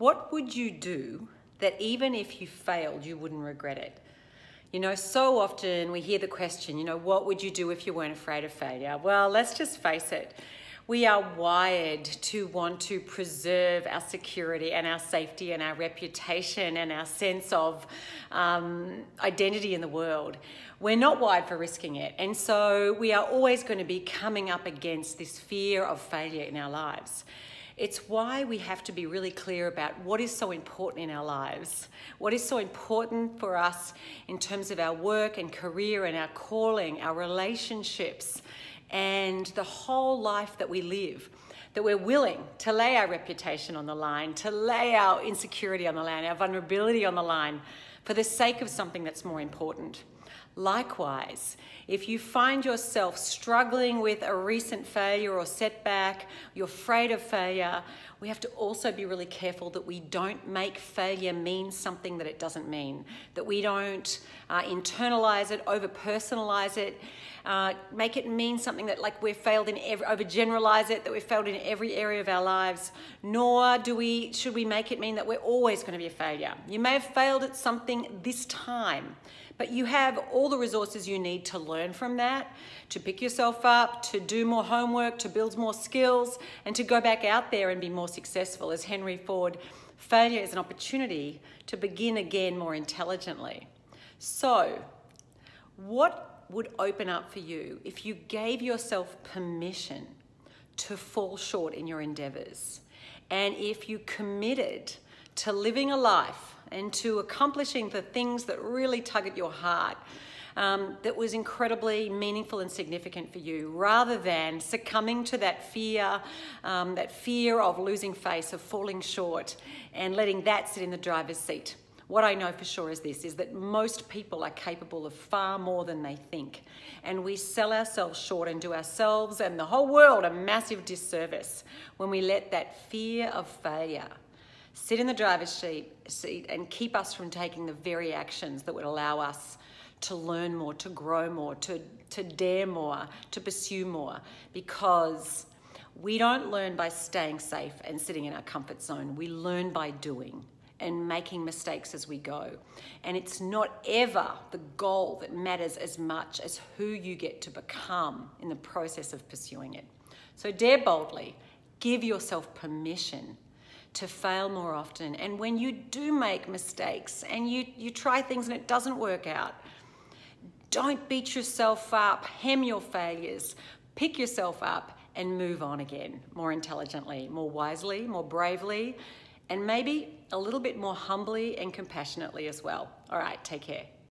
What would you do that even if you failed, you wouldn't regret it? You know, so often we hear the question, you know, what would you do if you weren't afraid of failure? Well, let's just face it. We are wired to want to preserve our security and our safety and our reputation and our sense of identity in the world. We're not wired for risking it. And so we are always going to be coming up against this fear of failure in our lives. It's why we have to be really clear about what is so important in our lives, what is so important for us in terms of our work and career and our calling, our relationships, and the whole life that we live, that we're willing to lay our reputation on the line, to lay our insecurity on the line, our vulnerability on the line, for the sake of something that's more important. Likewise, if you find yourself struggling with a recent failure or setback, you're afraid of failure, we have to also be really careful that we don't make failure mean something that it doesn't mean, that we don't internalize it, over-personalize it, make it mean something that like we've failed in overgeneralize it, that we've failed in every area of our lives, nor should we make it mean that we're always going to be a failure. You may have failed at something this time, but you have all the resources you need to learn from that, to pick yourself up, to do more homework, to build more skills, and to go back out there and be more successful. As Henry Ford, failure is an opportunity to begin again more intelligently. So, what would open up for you if you gave yourself permission to fall short in your endeavors? And if you committed to living a life and to accomplishing the things that really tug at your heart, that was incredibly meaningful and significant for you, rather than succumbing to that fear of losing face, of falling short, and letting that sit in the driver's seat. What I know for sure is this, is that most people are capable of far more than they think. And we sell ourselves short and do ourselves and the whole world a massive disservice when we let that fear of failure sit in the driver's seat and keep us from taking the very actions that would allow us to learn more, to grow more, to dare more, to pursue more. Because we don't learn by staying safe and sitting in our comfort zone. We learn by doing and making mistakes as we go. And it's not ever the goal that matters as much as who you get to become in the process of pursuing it. So dare boldly, give yourself permission to fail more often. And when you do make mistakes and you try things and it doesn't work out, don't beat yourself up, hem your failures, pick yourself up and move on again, more intelligently, more wisely, more bravely, and maybe a little bit more humbly and compassionately as well. All right, take care.